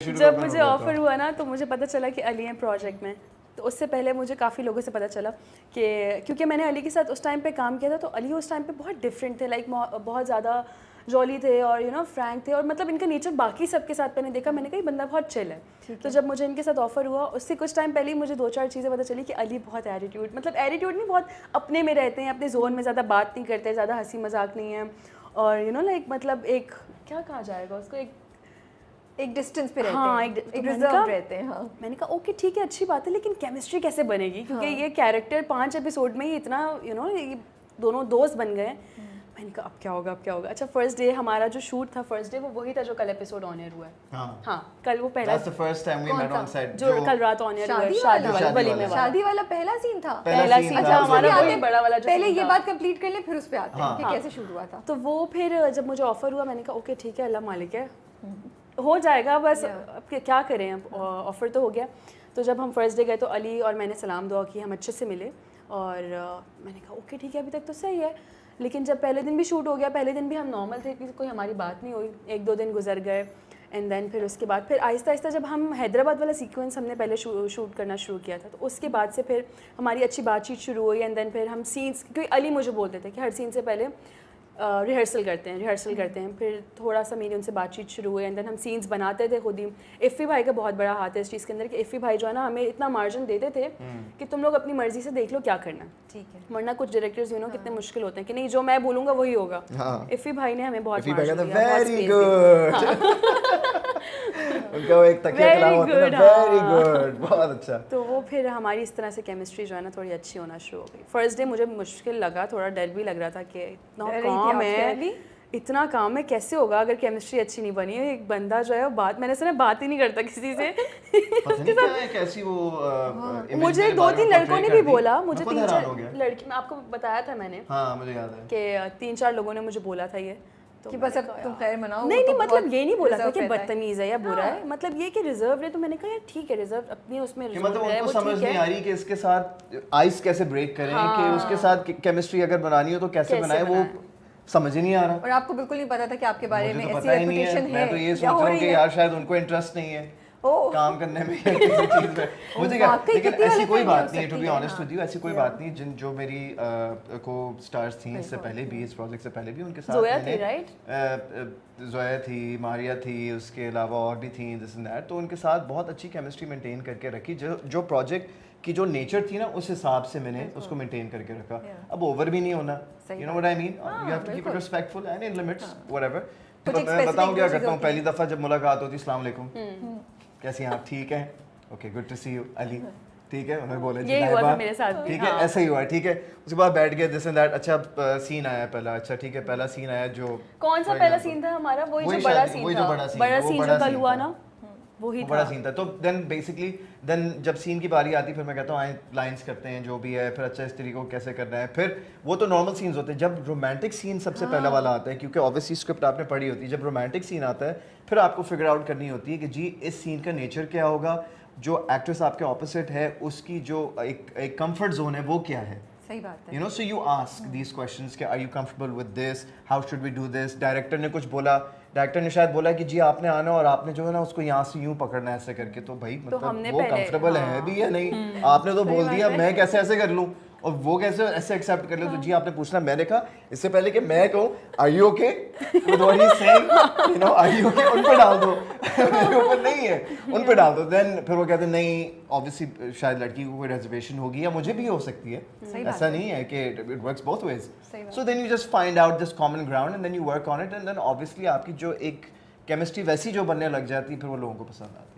जब मुझे ऑफर हुआ ना तो मुझे पता चला कि अली है प्रोजेक्ट में। तो उससे पहले मुझे काफ़ी लोगों से पता चला कि क्योंकि मैंने अली के साथ उस टाइम पे काम किया था, तो अली उस टाइम पे बहुत डिफरेंट थे, लाइक बहुत ज़्यादा जॉली थे और फ्रैंक थे, और मतलब इनका नेचर बाकी सबके साथ मैंने देखा, मैंने कहा ये बंदा बहुत चिल है। तो जब मुझे इनके साथ ऑफर हुआ उससे कुछ टाइम पहले ही मुझे 2-4 चीज़ें पता चली कि अली बहुत एटीट्यूड, मतलब एटीट्यूड नहीं, बहुत अपने में रहते हैं, अपने जोन में ज़्यादा बात नहीं करते, ज़्यादा हंसी मजाक नहीं है, और लाइक मतलब एक क्या कहा जाएगा उसको, एक डिस्टेंस पे रहते हाँ, हैं, एक रिजर्व रहते हैं। हाँ, मैंने कहा ओके ठीक है, अच्छी बात है, लेकिन केमिस्ट्री कैसे बनेगी, क्योंकि ये कैरेक्टर 5 एपिसोड में ही इतना ये दोनों दोस्त बन गए। मैंने कहा अब क्या होगा, अब क्या होगा। अच्छा, फर्स्ट डे हमारा जो शूट था, फर्स्ट डे वो वही था जो कल एपिसोड ऑन एयर हुआ है। हाँ, कल वो पहला, That's the first time we met on set, जो कल रात ऑन एयर हुआ है, शादी वाला, वलीमे वाला। शादी वाला पहला सीन था, पहला सीन था हमारा, वही बड़ा वाला जो पहले scene ये था। बात कंप्लीट कर ले फिर उस पे आते हैं कि कैसे शुरू हुआ था। तो वो फिर जब मुझे ऑफर हुआ मैंने कहा ओके ठीक है, अल्लाह मालिक है, हो जाएगा, बस अब क्या करें, अब ऑफर तो हो गया। तो जब हम फर्स्ट डे गए तो अली और मैंने सलाम दुआ की, हम अच्छे से मिले, और मैंने कहा ओके ठीक है, अभी तक तो सही है। लेकिन जब पहले दिन भी शूट हो गया, पहले दिन भी हम नॉर्मल थे, कोई हमारी बात नहीं हुई, 1-2 दिन गुजर गए, एंड देन फिर उसके बाद फिर आहिस्ता आहिस्ता जब हम हैदराबाद वाला सीक्वेंस हमने पहले शूट करना शुरू किया था, तो उसके बाद से फिर हमारी अच्छी बातचीत शुरू हुई, एंड देन फिर हम सीन्स, क्योंकि अली मुझे बोलते थे कि हर सीन से पहले रिहर्सल करते हैं, फिर थोड़ा सा मेरी उनसे बातचीत शुरू हुई, एंड देन हम सीन्स बनाते थे खुद ही। इफ़ी भाई का बहुत बड़ा हाथ है इस चीज़ के अंदर, कि इफ़ी भाई जो है ना हमें इतना मार्जिन देते थे कि तुम लोग अपनी मर्जी से देख लो क्या करना है, ठीक है, वरना कुछ डायरेक्टर्स कितने मुश्किल होते हैं कि नहीं जो मैं बोलूँगा वही होगा। इफ़ी भाई ने हमें बहुत मार्जिन दिया, वेरी गुड। उनका वो एक तकिया कलाम होता है, वेरी गुड, बहुत अच्छा। तो वो फिर हमारी इस तरह से केमिस्ट्री जो है ना थोड़ी अच्छी होना शुरू हो गई। फर्स्ट डे मुझे मुश्किल लगा, थोड़ा डर भी लग रहा था कि इतना काम है, कैसे होगा अगर केमिस्ट्री अच्छी नहीं बनी है। एक बंदा जो है वो मैंने सुना बात ही नहीं करता किसी से। कैसी वो मुझे 2-3 लड़कों ने भी बोला, मुझे 3-4 लड़की, मैं आपको बताया था मैंने, हाँ मुझे याद है कि 3-4 लोगों ने मुझे बोला था ये, कि बस अब तुम खैर मनाओ। नहीं, मतलब ये नहीं बोला था कि बदतमीज है या बुरा है, मतलब ये कि रिजर्व है। तो मैंने कहा यार ठीक है, रिजर्व अपनी उसमें रिजर्व है, मतलब उनको वो समझ ठीक नहीं है। आ रही कि इसके साथ आइस कैसे ब्रेक करें, कि उसके साथ केमिस्ट्री अगर बनानी हो तो कैसे बनाए, वो समझ ही नहीं आ रहा। और आपको बिल्कुल नहीं पता था कि आपके बारे में ऐसी रेपुटेशन है। मैं तो ये सोच रहा हूँ कि यार शायद उनको इंटरेस्ट नहीं है काम करने में या किसी चीज में, मुझे क्या, लेकिन ऐसी कोई बात नहीं है, to be honest with you, ऐसी कोई बात नहीं। जो मेरी को स्टार्स थी इससे पहले भी, इस प्रोजेक्ट से पहले भी, उनके साथ जोया थी, राइट? जोया थी, मारिया थी, उसके अलावा और भी थी दिस एंड दैट, तो उनके साथ बहुत अच्छी केमिस्ट्री मेंटेन करके रखी। जो प्रोजेक्ट की जो नेचर थी ना उस हिसाब से मैंने उसको मेंटेन करके रखा। अब ओवर भी नहीं होना, you know what I mean, you have to keep it respectful and in limits whatever. तो मैं बताऊं क्या करता हूं, पहली दफा जब मुलाकात होती, अस्सलाम वालेकुम, कैसी हैं आप, ठीक है, okay good to see you Ali, ठीक है, उन्होंने बोला जी यही हुआ था मेरे साथ भी, ठीक है, ऐसा ही हुआ, ठीक है। उसके बाद बैठ गए दिस एंड दैट, अच्छा सीन आया पहला, अच्छा ठीक है, पहला सीन आया, जो कौन सा पहला सीन था हमारा, वही जो बड़ा सीन था, बड़ा सीन जो कल हुआ ना, वही बड़ा सीन था। तो देन बेसिकली जब सीन की बारी आती, फिर मैं कहता हूँ आए लाइंस करते हैं जो भी है, फिर अच्छा इस तरीके को कैसे करना है, फिर वो तो नॉर्मल सीन्स होते हैं। जब रोमांटिक सीन सबसे पहला वाला आता है, क्योंकि ऑब्वियसली स्क्रिप्ट आपने पढ़ी होती है, जब रोमांटिक सीन आता है फिर आपको फिगर आउट करनी होती है कि जी इस सीन का नेचर क्या होगा, जो एक्ट्रेस आपके ऑपोजिट है उसकी जो एक कंफर्ट जोन है वो क्या है। सही बात है, you know, so you ask these questions कि are you comfortable with this, how should we do this. Director ने कुछ बोला, डायरेक्टर ने शायद बोला कि जी आपने आना और आपने जो है ना उसको यहाँ से यूं पकड़ना है ऐसे करके, तो भाई मतलब वो कंफर्टेबल है भी या नहीं, आपने तो बोल दिया, मैं कैसे ऐसे कर लूँ और वो कैसे ऐसे एक्सेप्ट कर ले। तो जी आपने पूछना, मैंने कहा इससे पहले कि मैं कहूँ are you okay with what he is saying, you know are you okay, उन पे डाल दो, मेरे ऊपर नहीं है, उन पे डाल दो। देन फिर वो कहते हैं नहीं, ऑब्वियसली शायद लड़की को कोई रिजर्वेशन होगी या मुझे भी हो सकती है, ऐसा नहीं है कि it works both ways. So then you just find out this common ground and then you work on it, and then obviously आपकी जो एक केमिस्ट्री वैसी जो बनने लग जाती है, फिर वो लोगों को पसंद आती है।